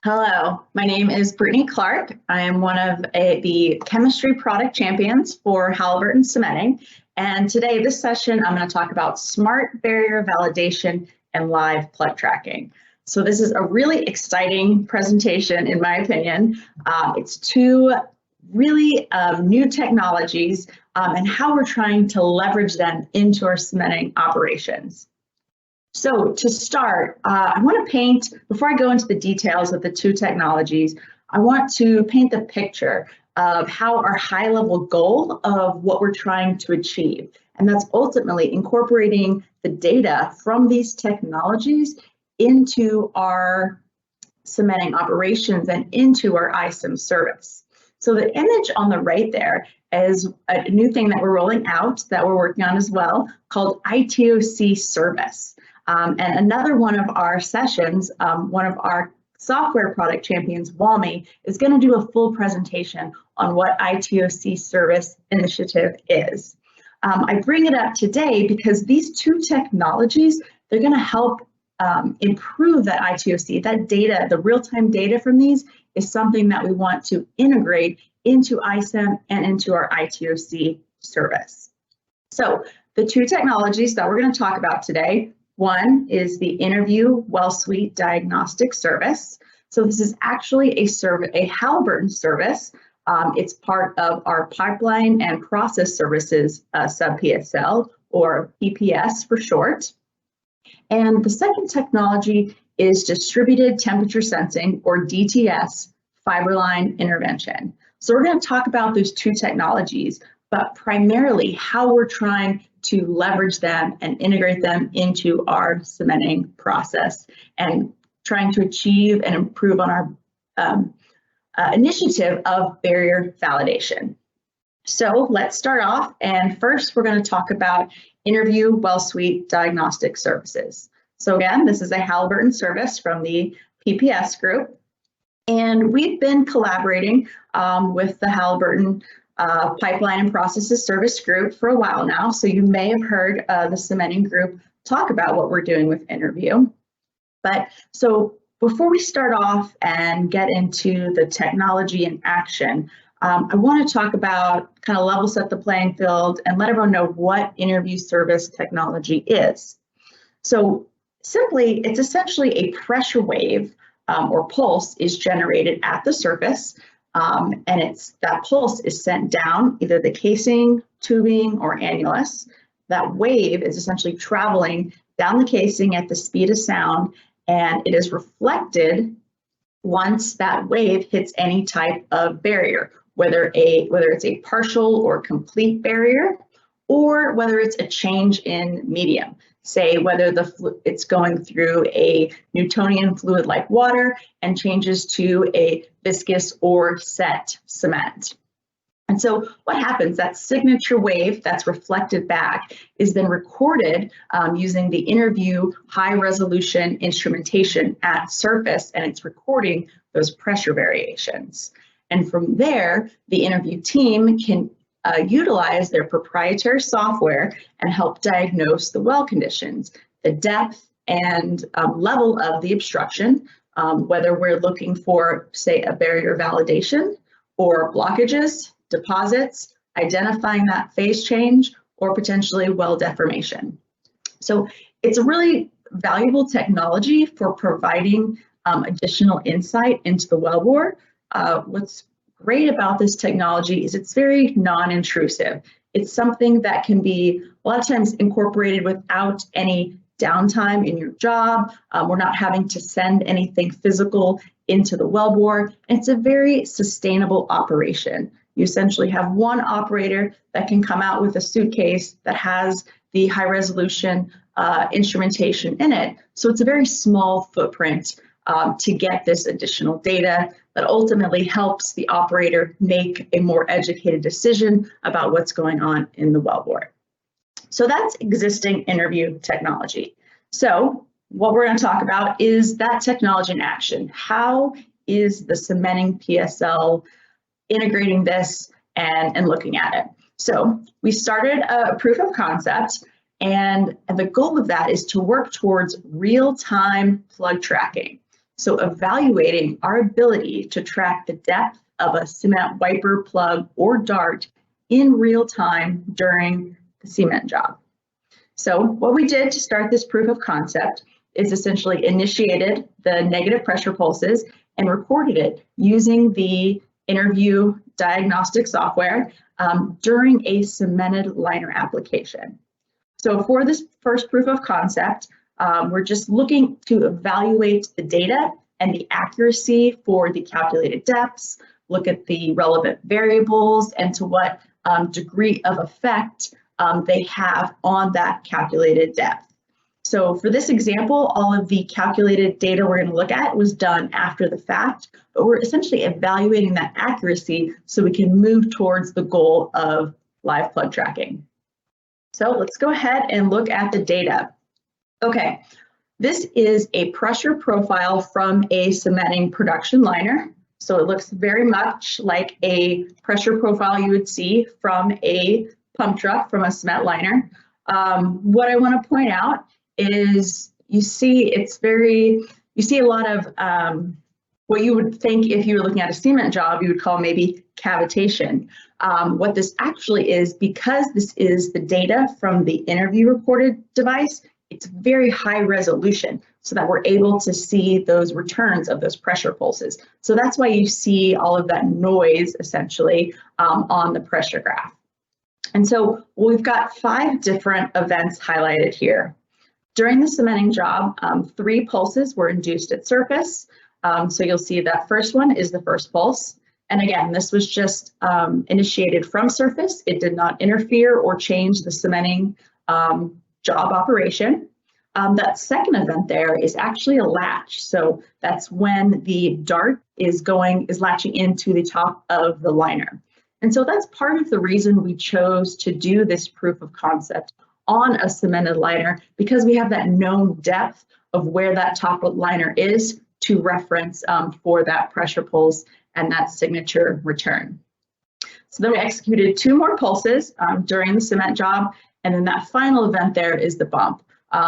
Hello, my name is Brittany Clark. I am one of the chemistry product champions for Halliburton Cementing. And today, this session, I'm going to talk about smart barrier validation and live plug tracking. So this is a really exciting presentation, in my opinion. It's two really new technologies and how we're trying to leverage them into our cementing operations. So to start, I want to paint, before I go into the details of the two technologies, I want to paint the picture of how our high-level goal of what we're trying to achieve. And that's ultimately incorporating the data from these technologies into our cementing operations and into our iCIM service. So the image on the right there is a new thing that we're rolling out that we're working on as well called ITOC service. And another one of our sessions, one of our software product champions, Walmy, is going to do a full presentation on what ITOC service initiative is. I bring it up today because these two technologies, they're going to help improve that ITOC, that data, the real-time data from these is something that we want to integrate into iCIM and into our ITOC service. So the two technologies that we're going to talk about today, one is the Interview Well Suite Diagnostic Service. So this is actually a Halliburton service. It's part of our Pipeline and Process Services sub-PSL, or EPS for short. And the second technology is Distributed Temperature Sensing, or DTS, fiber line intervention. So we're going to talk about those two technologies, but primarily how we're trying to leverage them and integrate them into our cementing process and trying to achieve and improve on our initiative of barrier validation. So let's start off, and first we're going to talk about Interview Well Suite Diagnostic Services. So again, this is a Halliburton service from the PPS group, and we've been collaborating with the Halliburton Pipeline and Processes Service Group for a while now. So you may have heard the cementing group talk about what we're doing with Interview. But so before we start off and get into the technology in action, I want to talk about, kind of level set the playing field and let everyone know what Interview service technology is. So simply, it's essentially a pressure wave or pulse is generated at the surface. And that pulse is sent down either the casing, tubing, or annulus. That wave is essentially traveling down the casing at the speed of sound, and it is reflected once that wave hits any type of barrier, whether it's a partial or complete barrier, or whether it's a change in medium. Say whether it's going through a Newtonian fluid like water and changes to a viscous or set cement. And so what happens, that signature wave that's reflected back is then recorded using the Interview high resolution instrumentation at surface, and it's recording those pressure variations. And from there, the Interview team can utilize their proprietary software and help diagnose the well conditions, the depth and level of the obstruction, whether we're looking for, say, a barrier validation or blockages, deposits, identifying that phase change, or potentially well deformation. So it's a really valuable technology for providing additional insight into the wellbore. What's great about this technology is it's very non-intrusive. It's something that can be a lot of times incorporated without any downtime in your job. We're not having to send anything physical into the wellbore. It's a very sustainable operation. You essentially have one operator that can come out with a suitcase that has the high resolution instrumentation in it. So it's a very small footprint to get this additional data that ultimately helps the operator make a more educated decision about what's going on in the wellbore. So that's existing Interview technology. So what we're going to talk about is that technology in action. How is the cementing PSL integrating this and looking at it? So we started a proof of concept, and the goal of that is to work towards real-time plug tracking. So evaluating our ability to track the depth of a cement wiper, plug, or dart in real time during the cement job. So what we did to start this proof of concept is essentially initiated the negative pressure pulses and recorded it using the interview diagnostic software during a cemented liner application. So for this first proof of concept, we're just looking to evaluate the data and the accuracy for the calculated depths, look at the relevant variables, and to what degree of effect they have on that calculated depth. So for this example, all of the calculated data we're going to look at was done after the fact, but we're essentially evaluating that accuracy so we can move towards the goal of live plug tracking. So let's go ahead and look at the data. Okay, this is a pressure profile from a cementing production liner. So it looks very much like a pressure profile you would see from a pump truck from a cement liner. What I want to point out is you see a lot of what you would think if you were looking at a cement job, you would call maybe cavitation. What this actually is, because this is the data from the interview recorded device, it's very high resolution so that we're able to see those returns of those pressure pulses. So that's why you see all of that noise essentially on the pressure graph. And so we've got 5 different events highlighted here. During the cementing job, 3 pulses were induced at surface. So you'll see that first one is the first pulse. And again, this was just initiated from surface. It did not interfere or change the cementing job operation. That second event there is actually a latch. So that's when the dart is latching into the top of the liner. And so that's part of the reason we chose to do this proof of concept on a cemented liner, because we have that known depth of where that top of liner is to reference for that pressure pulse and that signature return. So then we executed 2 more pulses during the cement job, and then that final event there is the bump.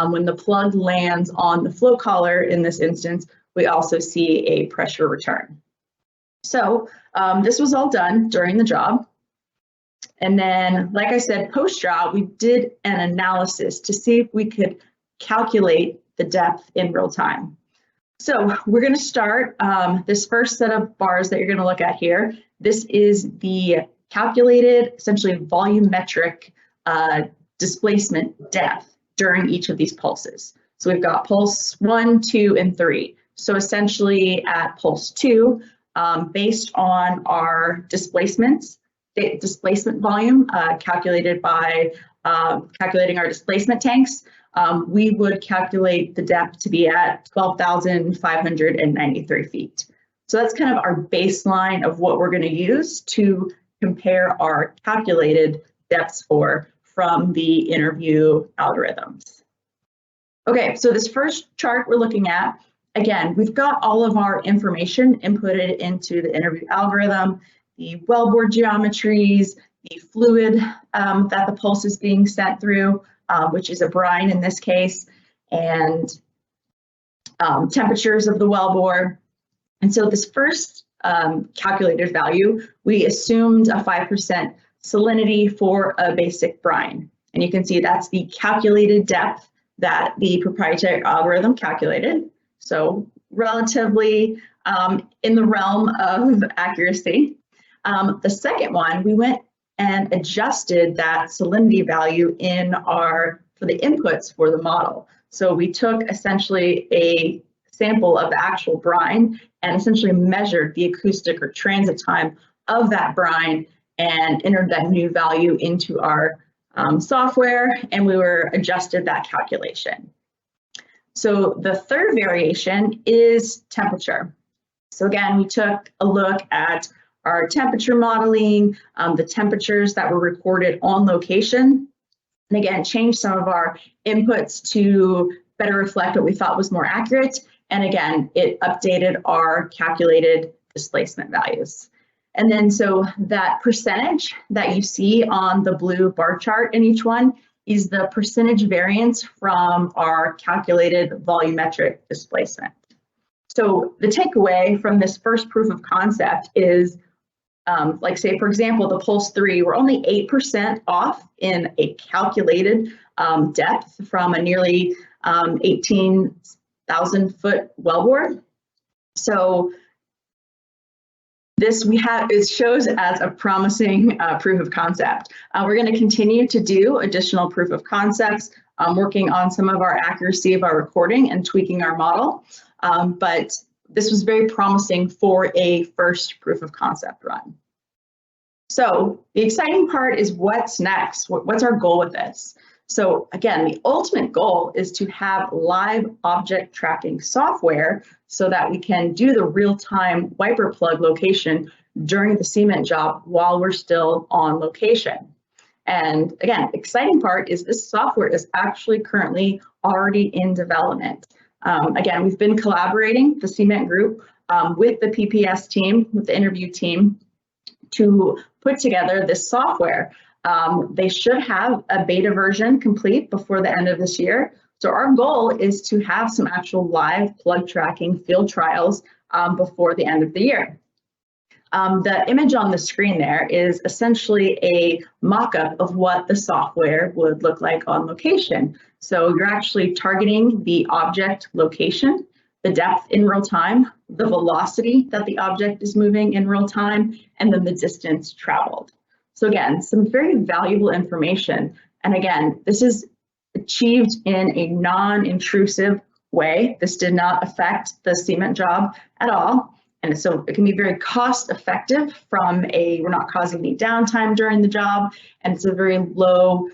When the plug lands on the flow collar, in this instance, we also see a pressure return. So this was all done during the job. And then, like I said, post-job, we did an analysis to see if we could calculate the depth in real time. So we're going to start this first set of bars that you're going to look at here. This is the calculated, essentially volumetric displacement depth during each of these pulses. So we've got pulse 1, 2, and 3. So essentially at pulse 2, based on our displacement volume calculated by calculating our displacement tanks, we would calculate the depth to be at 12,593 feet. So that's kind of our baseline of what we're going to use to compare our calculated depths from the interview algorithms. Okay, so this first chart we're looking at, again, we've got all of our information inputted into the interview algorithm, the wellbore geometries, the fluid that the pulse is being sent through, which is a brine in this case, and temperatures of the wellbore. And so this first calculated value, we assumed a 5% salinity for a basic brine. And you can see that's the calculated depth that the proprietary algorithm calculated. So relatively in the realm of accuracy. The second one, we went and adjusted that salinity value for the inputs for the model. So we took essentially a sample of the actual brine and essentially measured the acoustic or transit time of that brine and entered that new value into our software, and we adjusted that calculation. So the third variation is temperature. So again, we took a look at our temperature modeling, the temperatures that were recorded on location, and again, changed some of our inputs to better reflect what we thought was more accurate. And again, it updated our calculated displacement values. And then so that percentage that you see on the blue bar chart in each one is the percentage variance from our calculated volumetric displacement. So the takeaway from this first proof of concept is, like say, for example, the Pulse 3, we're only 8% off in a calculated depth from a nearly 18,000 foot wellbore. So this it shows as a promising proof of concept. We're going to continue to do additional proof of concepts, working on some of our accuracy of our recording and tweaking our model. But this was very promising for a first proof of concept run. So the exciting part is what's next? What's our goal with this? So again, the ultimate goal is to have live object tracking software so that we can do the real-time wiper plug location during the cement job while we're still on location. And again, exciting part is this software is actually currently already in development. Again, we've been collaborating, the cement group, with the PPS team, with the interview team, to put together this software. They should have a beta version complete before the end of this year. So our goal is to have some actual live plug tracking field trials before the end of the year. The image on the screen there is essentially a mock-up of what the software would look like on location. So you're actually targeting the object location, the depth in real time, the velocity that the object is moving in real time, and then the distance traveled. So again, some very valuable information. And again, this is achieved in a non-intrusive way. This did not affect the cement job at all. And so it can be very cost effective we're not causing any downtime during the job, and it's a very low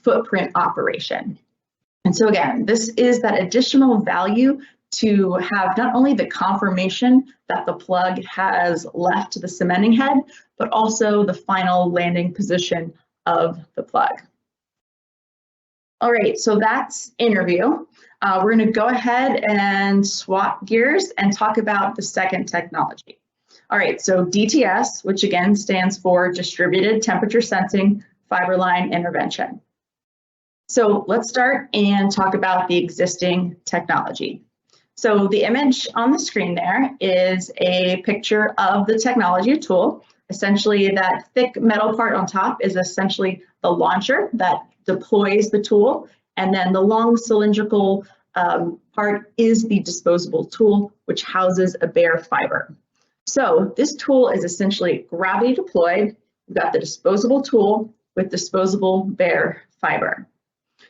footprint operation. And so again, this is that additional value to have not only the confirmation that the plug has left the cementing head, but also the final landing position of the plug. All right, so that's interview. We're going to go ahead and swap gears and talk about the second technology. All right, so DTS, which again stands for Distributed Temperature Sensing Fiber Line Intervention. So let's start and talk about the existing technology. So the image on the screen there is a picture of the technology tool. Essentially, that thick metal part on top is essentially the launcher that deploys the tool, and then the long cylindrical part is the disposable tool, which houses a bare fiber. So this tool is essentially gravity deployed. We've got the disposable tool with disposable bare fiber.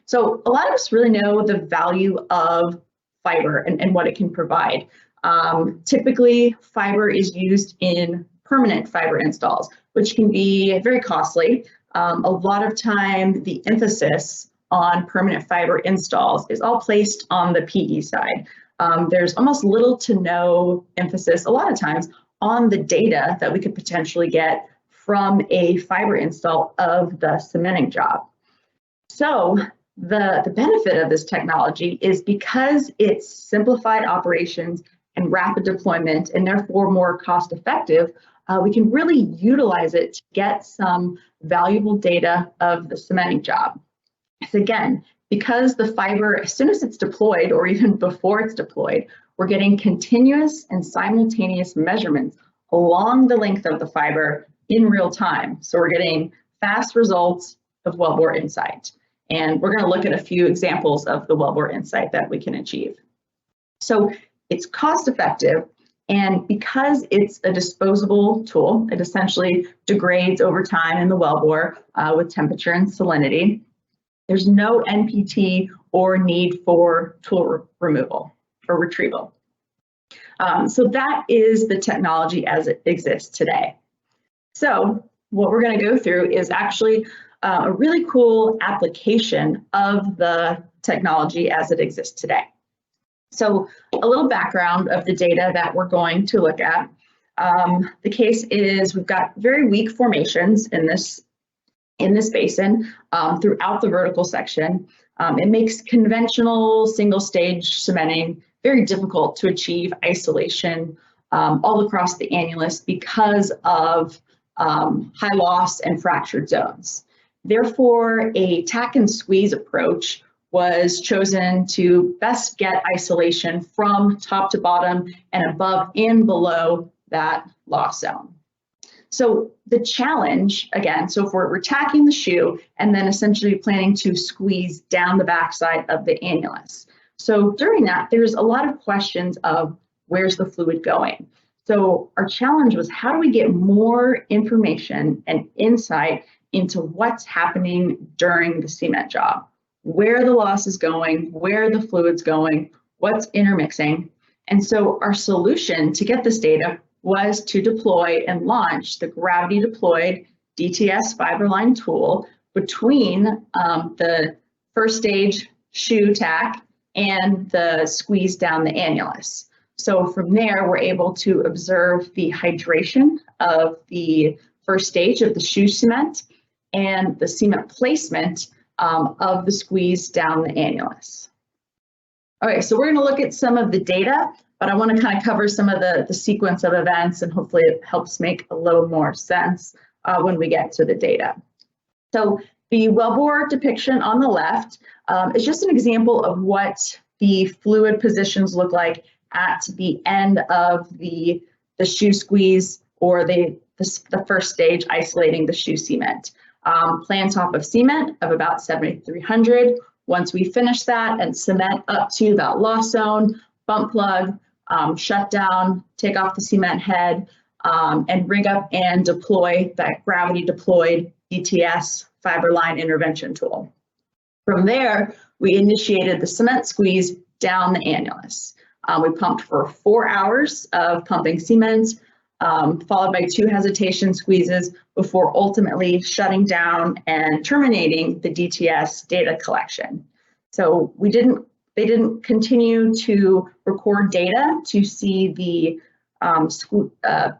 So a lot of us really know the value of fiber and what it can provide. Typically, fiber is used in permanent fiber installs, which can be very costly. A lot of time, the emphasis on permanent fiber installs is all placed on the PE side. There's almost little to no emphasis, a lot of times, on the data that we could potentially get from a fiber install of the cementing job. So the benefit of this technology is because it's simplified operations and rapid deployment, and therefore more cost effective, we can really utilize it to get some valuable data of the cementing job. So again, because the fiber, as soon as it's deployed or even before it's deployed, we're getting continuous and simultaneous measurements along the length of the fiber in real time. So we're getting fast results of wellbore insight. And we're going to look at a few examples of the wellbore insight that we can achieve. So it's cost effective, and because it's a disposable tool, it essentially degrades over time in the wellbore with temperature and salinity. There's no NPT or need for tool removal or retrieval. So that is the technology as it exists today. So what we're going to go through is actually a really cool application of the technology as it exists today. So a little background of the data that we're going to look at. The case is we've got very weak formations in this basin throughout the vertical section. It makes conventional single stage cementing very difficult to achieve isolation all across the annulus because of high loss and fractured zones. Therefore, a tack and squeeze approach was chosen to best get isolation from top to bottom and above and below that loss zone. So the challenge, again, so if we're tacking the shoe and then essentially planning to squeeze down the backside of the annulus. So during that, there's a lot of questions of where's the fluid going? So our challenge was, how do we get more information and insight into what's happening during the cement job? Where the loss is going, where the fluid's going, what's intermixing. And so our solution to get this data was to deploy and launch the gravity deployed DTS fiberline tool between the first stage shoe tack and the squeeze down the annulus. So from there, we're able to observe the hydration of the first stage of the shoe cement and the cement placement of the squeeze down the annulus. Okay, so we're going to look at some of the data, but I want to kind of cover some of the sequence of events, and hopefully it helps make a little more sense when we get to the data. So the wellbore depiction on the left is just an example of what the fluid positions look like at the end of the shoe squeeze, or the first stage isolating the shoe cement. Plan top of cement of about 7,300. Once we finish that and cement up to that loss zone, bump plug, shut down, take off the cement head, and rig up and deploy that gravity deployed DTS fiberline intervention tool. From there, we initiated the cement squeeze down the annulus. We pumped for 4 hours of pumping cement, followed by 2 hesitation squeezes before ultimately shutting down and terminating the DTS data collection. So they didn't continue to record data to see the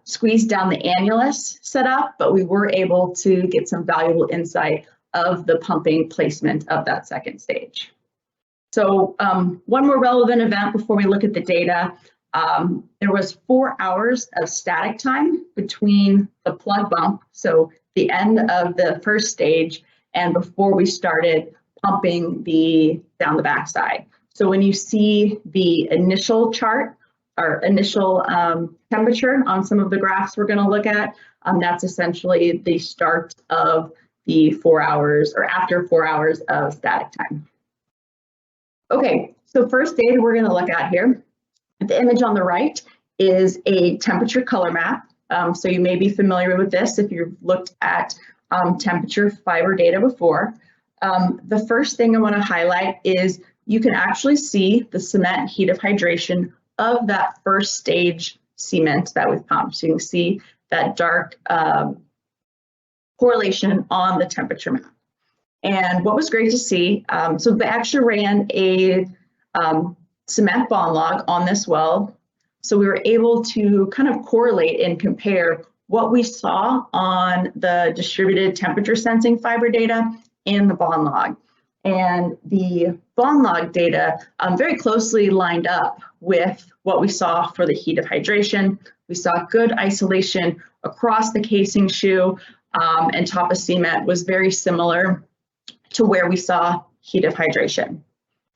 squeeze down the annulus set up, but we were able to get some valuable insight of the pumping placement of that second stage. So one more relevant event before we look at the data. There was 4 hours of static time between the plug bump, so the end of the first stage, and before we started pumping down the backside. So when you see the initial chart or initial temperature on some of the graphs we're going to look at, that's essentially the start of the 4 hours, or after 4 hours of static time. Okay, so first data we're going to look at here. The image on the right is a temperature color map. So you may be familiar with this if you've looked at temperature fiber data before. The first thing I want to highlight is you can actually see the cement heat of hydration of that first stage cement that we've pumped. So you can see that dark correlation on the temperature map. And what was great to see, so they actually ran a cement bond log on this well. So we were able to kind of correlate and compare what we saw on the distributed temperature sensing fiber data and the bond log. And the bond log data very closely lined up with what we saw for the heat of hydration. We saw good isolation across the casing shoe, and top of cement was very similar to where we saw heat of hydration.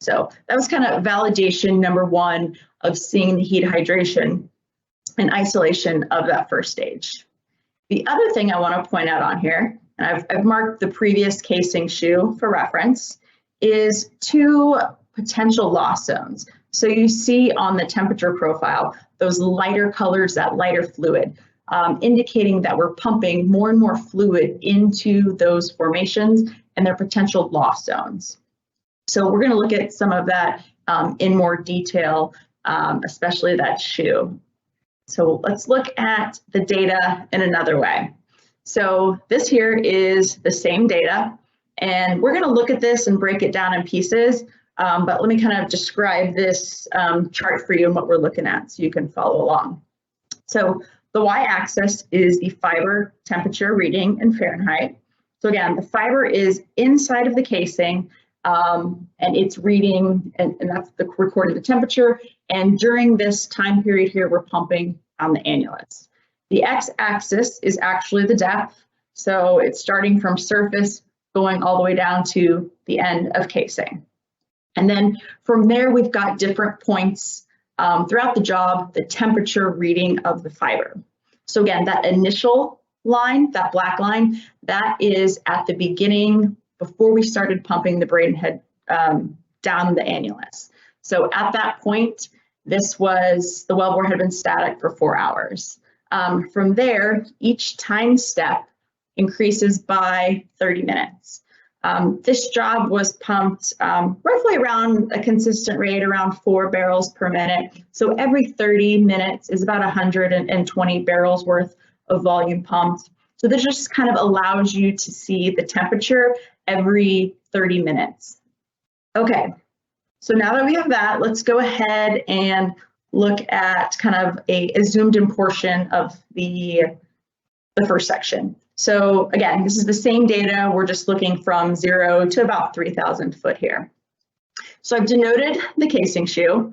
So that was kind of validation number one of seeing the heat of hydration and isolation of that first stage. The other thing I want to point out on here, and I've marked the previous casing shoe for reference, is 2 potential loss zones. So you see on the temperature profile, those lighter colors, that lighter fluid, indicating that we're pumping more and more fluid into those formations and their potential loss zones. So we're going to look at some of that in more detail, especially that shoe. So let's look at the data in another way. So this here is the same data, and we're going to look at this and break it down in pieces, but let me kind of describe this chart for you and what we're looking at so you can follow along. So the y-axis is the fiber temperature reading in Fahrenheit. So again, the fiber is inside of the casing, and it's reading, and that's the recording the temperature. And during this time period here, we're pumping on the annulus. The x-axis is actually the depth. So it's starting from surface, going all the way down to the end of casing. And then from there, we've got different points throughout the job, the temperature reading of the fiber. So again, that initial line, that black line, that is at the beginning before we started pumping the braided head down the annulus. So at that point, this was, the wellbore had been static for 4 hours. From there, each time step increases by 30 minutes. This job was pumped roughly around a consistent rate, around 4 barrels per minute. So every 30 minutes is about 120 barrels worth of volume pumped. So this just kind of allows you to see the temperature every 30 minutes. Okay, so now that we have that, let's go ahead and look at kind of a zoomed in portion of the first section. So again, this is the same data. We're just looking from 0 to about 3,000 foot here. So I've denoted the casing shoe.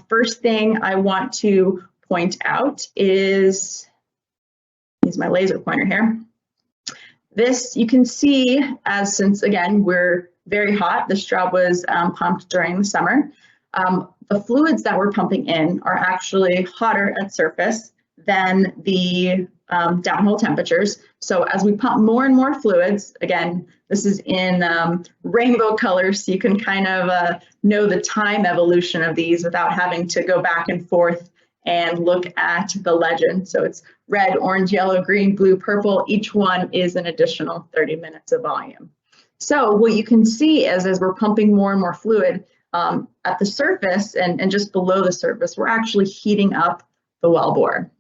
First thing I want to point out is, use my laser pointer here. This you can see, as since again, we're very hot, this job was pumped during the summer. The fluids that we're pumping in are actually hotter at surface than the downhole temperatures. So as we pump more and more fluids, again, this is in rainbow colors, so you can kind of know the time evolution of these without having to go back and forth and look at the legend. So it's red, orange, yellow, green, blue, purple. Each one is an additional 30 minutes of volume. So what you can see is as we're pumping more and more fluid at the surface and just below the surface, we're actually heating up the wellbore.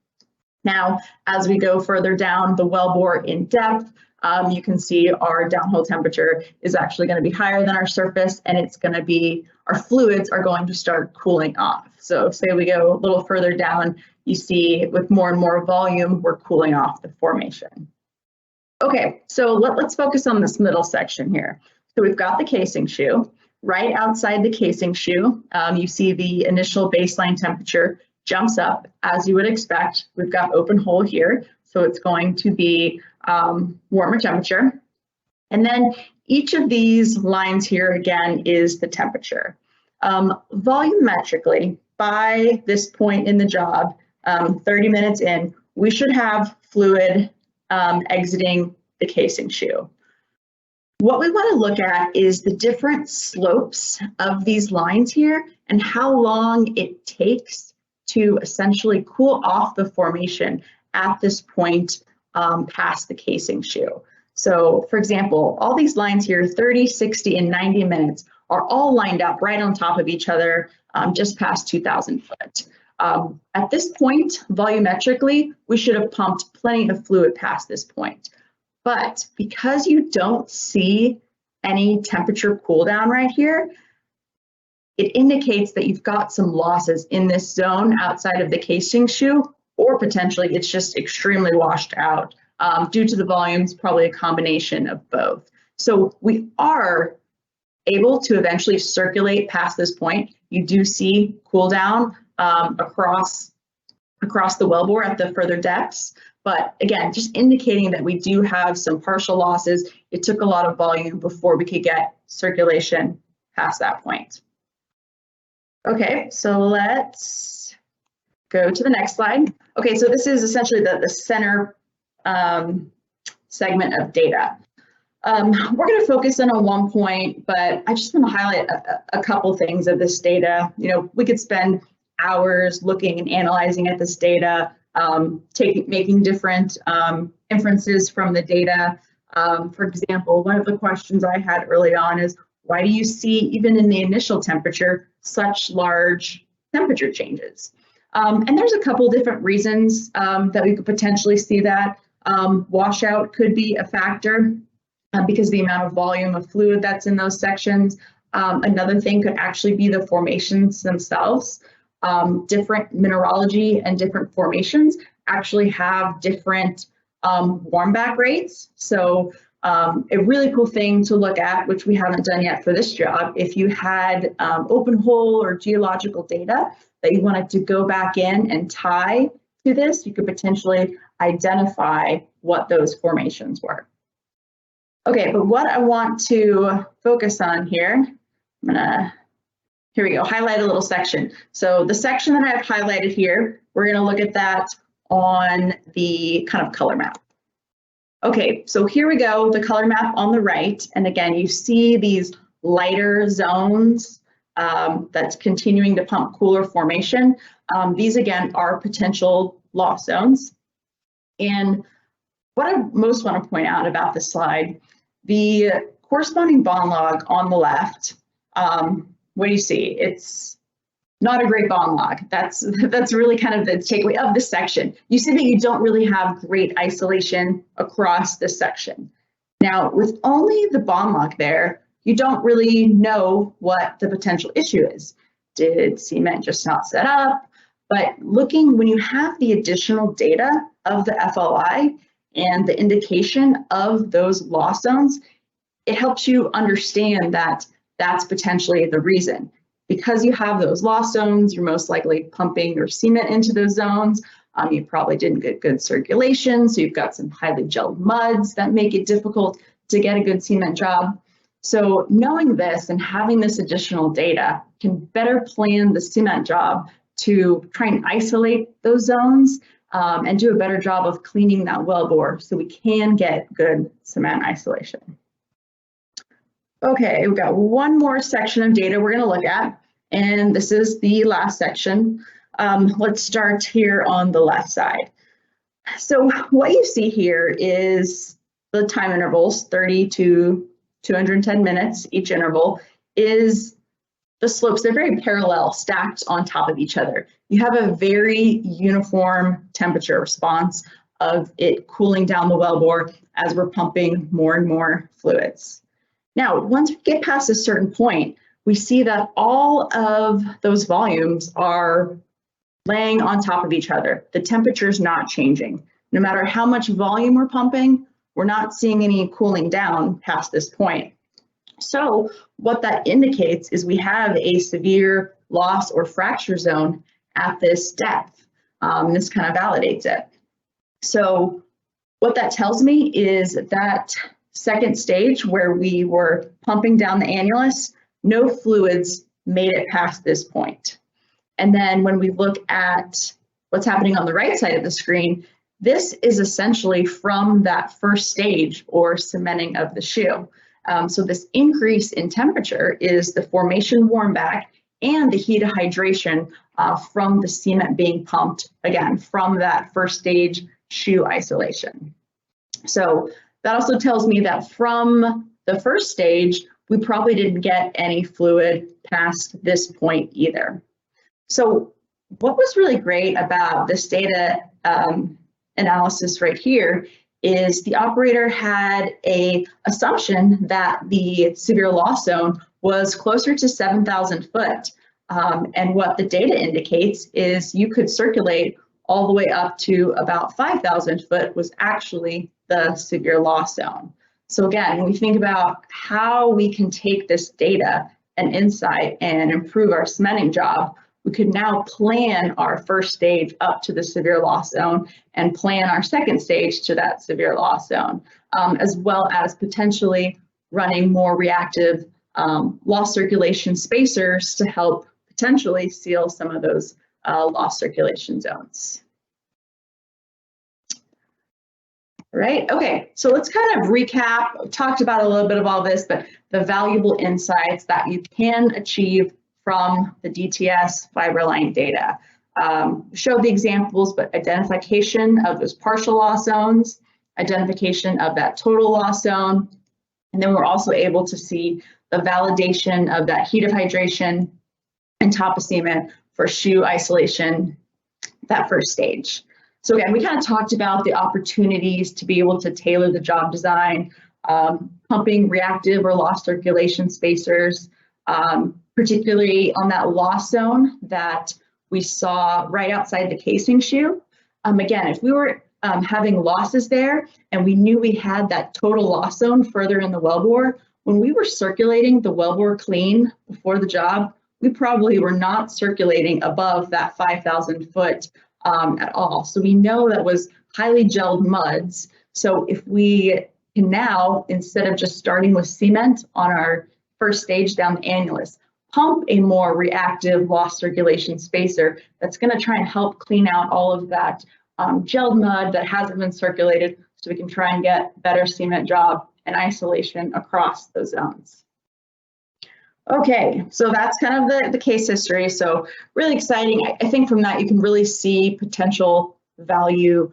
Now, as we go further down the wellbore in depth, you can see our downhole temperature is actually going to be higher than our surface, and it's going to be, our fluids are going to start cooling off. So say we go a little further down, you see with more and more volume, we're cooling off the formation. Okay, so let's focus on this middle section here. So we've got the casing shoe. Right outside the casing shoe, you see the initial baseline temperature jumps up as you would expect. We've got open hole here, so it's going to be warmer temperature. And then each of these lines here again is the temperature. Volumetrically, by this point in the job, 30 minutes in, we should have fluid exiting the casing shoe. What we want to look at is the different slopes of these lines here and how long it takes to essentially cool off the formation at this point past the casing shoe. So for example, all these lines here, 30, 60, and 90 minutes are all lined up right on top of each other just past 2,000 foot. At this point, volumetrically, we should have pumped plenty of fluid past this point. But because you don't see any temperature cool down right here, it indicates that you've got some losses in this zone outside of the casing shoe, or potentially it's just extremely washed out due to the volumes, probably a combination of both. So we are able to eventually circulate past this point. You do see cool down across the wellbore at the further depths. But again, just indicating that we do have some partial losses. It took a lot of volume before we could get circulation past that point. Okay, so let's go to the next slide. Okay, so this is essentially the center segment of data. We're going to focus in on one point, but I just want to highlight a couple things of this data. You know, we could spend hours looking and analyzing at this data, making different inferences from the data. For example, one of the questions I had early on is, why do you see, even in the initial temperature, such large temperature changes? And there's a couple different reasons that we could potentially see that. Washout could be a factor because the amount of volume of fluid that's in those sections. Another thing could actually be the formations themselves. Different mineralogy and different formations actually have different warm back rates. So a really cool thing to look at, which we haven't done yet for this job, if you had open hole or geological data that you wanted to go back in and tie to this, you could potentially identify what those formations were. Okay, but what I want to focus on here, Here we go, highlight a little section. So the section that I've highlighted here, we're gonna look at that on the kind of color map. Okay, so here we go, the color map on the right. And again, you see these lighter zones that's continuing to pump cooler formation. These again are potential loss zones. And what I most want to point out about this slide, the corresponding bond log on the left, what do you see? It's not a great bond log. That's really kind of the takeaway of this section. You see that you don't really have great isolation across this section. Now, with only the bond log there, you don't really know what the potential issue is. Did cement just not set up? But looking, when you have the additional data of the FLI and the indication of those loss zones, it helps you understand that that's potentially the reason. Because you have those loss zones, you're most likely pumping your cement into those zones. You probably didn't get good circulation, so you've got some highly gelled muds that make it difficult to get a good cement job. So knowing this and having this additional data can better plan the cement job to try and isolate those zones and do a better job of cleaning that wellbore so we can get good cement isolation. Okay, we've got one more section of data we're going to look at, and this is the last section. Let's start here on the left side. So what you see here is the time intervals, 30 to 210 minutes each interval, is the slopes. They're very parallel, stacked on top of each other. You have a very uniform temperature response of it cooling down the wellbore as we're pumping more and more fluids. Now, once we get past a certain point, we see that all of those volumes are laying on top of each other. The temperature is not changing. No matter how much volume we're pumping, we're not seeing any cooling down past this point. So what that indicates is we have a severe loss or fracture zone at this depth. This kind of validates it. So what that tells me is that second stage where we were pumping down the annulus, no fluids made it past this point. And then when we look at what's happening on the right side of the screen, this is essentially from that first stage or cementing of the shoe. So this increase in temperature is the formation warm back and the heat of hydration from the cement being pumped, again, from that first stage shoe isolation. So that also tells me that from the first stage, we probably didn't get any fluid past this point either. So what was really great about this data analysis right here is the operator had an assumption that the severe loss zone was closer to 7,000 foot. And what the data indicates is you could circulate all the way up to about 5,000 foot was actually the severe loss zone. So again, when we think about how we can take this data and insight and improve our cementing job, we could now plan our first stage up to the severe loss zone and plan our second stage to that severe loss zone, as well as potentially running more reactive loss circulation spacers to help potentially seal some of those loss circulation zones. Right, okay, so let's kind of recap. We talked about a little bit of all this, but the valuable insights that you can achieve from the DTS Fiberline data. Show the examples, but identification of those partial loss zones, identification of that total loss zone, and then we're also able to see the validation of that heat of hydration and top of cement for shoe isolation, that first stage. So again, we kind of talked about the opportunities to be able to tailor the job design, pumping reactive or loss circulation spacers, particularly on that loss zone that we saw right outside the casing shoe. Again, if we were having losses there and we knew we had that total loss zone further in the wellbore, when we were circulating the wellbore clean before the job, we probably were not circulating above that 5,000 foot at all. So we know that was highly gelled muds. So if we can now, instead of just starting with cement on our first stage down the annulus, pump a more reactive lost circulation spacer that's going to try and help clean out all of that gelled mud that hasn't been circulated, so we can try and get better cement job and isolation across those zones. Okay, so that's kind of the case history. So really exciting. I think from that you can really see potential value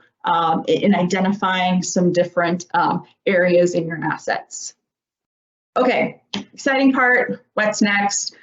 in identifying some different areas in your assets. Okay, exciting part, what's next?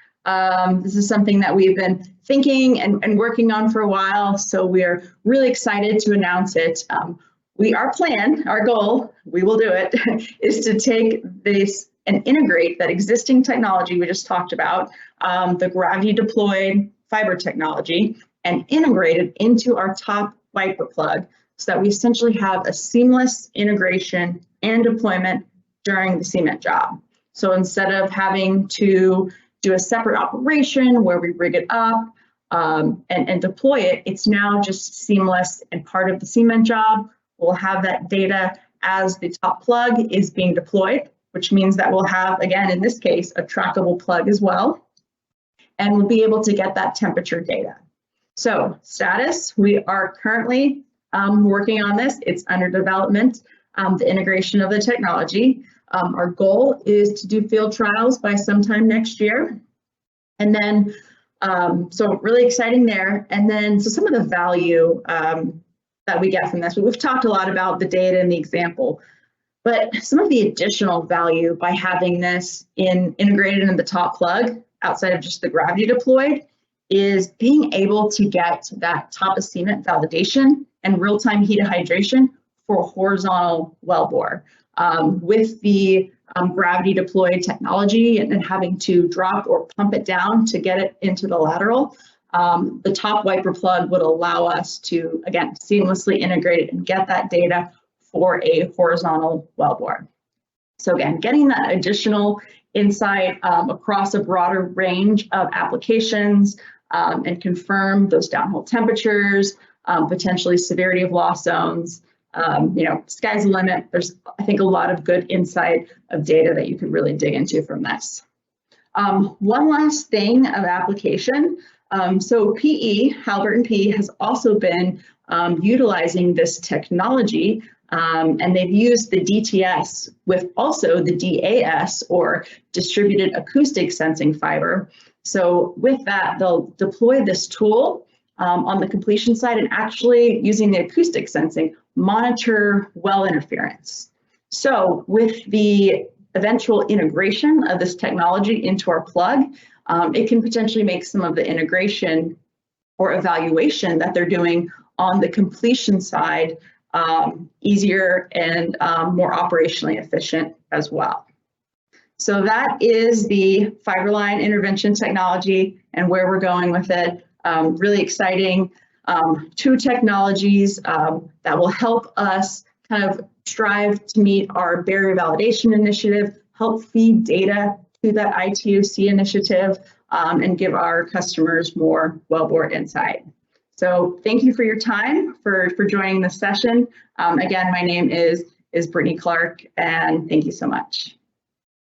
This is something that we've been thinking and working on for a while, so we're really excited to announce it. Our plan, our goal, we will do it, is to take this and integrate that existing technology we just talked about, the gravity deployed fiber technology, and integrate it into our top wiper plug so that we essentially have a seamless integration and deployment during the cement job. So instead of having to do a separate operation where we rig it up and deploy it, it's now just seamless and part of the cement job. We'll have that data as the top plug is being deployed, which means that we'll have, again, in this case, a trackable plug as well. And we'll be able to get that temperature data. So status, we are currently working on this. It's under development, the integration of the technology. Our goal is to do field trials by sometime next year. And then, so really exciting there. And then, so some of the value that we get from this, we've talked a lot about the data and the example, but some of the additional value by having this integrated in the top plug outside of just the gravity deployed is being able to get that top of cement validation and real-time heat hydration for horizontal wellbore. With the gravity deployed technology and having to drop or pump it down to get it into the lateral, the top wiper plug would allow us to, again, seamlessly integrate it and get that data for a horizontal wellbore. So again, getting that additional insight across a broader range of applications and confirm those downhole temperatures, potentially severity of loss zones. Sky's the limit. There's, I think, a lot of good insight of data that you could really dig into from this. One last thing of application. So PE, Halliburton PE, has also been utilizing this technology, and they've used the DTS with also the DAS, or distributed acoustic sensing fiber. So with that, they'll deploy this tool on the completion side and actually using the acoustic sensing, monitor well interference. So with the eventual integration of this technology into our plug, it can potentially make some of the integration or evaluation that they're doing on the completion side easier and more operationally efficient as well. So that is the fiber line intervention technology and where we're going with it. Really exciting. Two technologies that will help us kind of strive to meet our barrier validation initiative, help feed data to that ITOC initiative, and give our customers more wellbore insight. So thank you for your time, for joining this session. Again, my name is Brittany Clark, and thank you so much.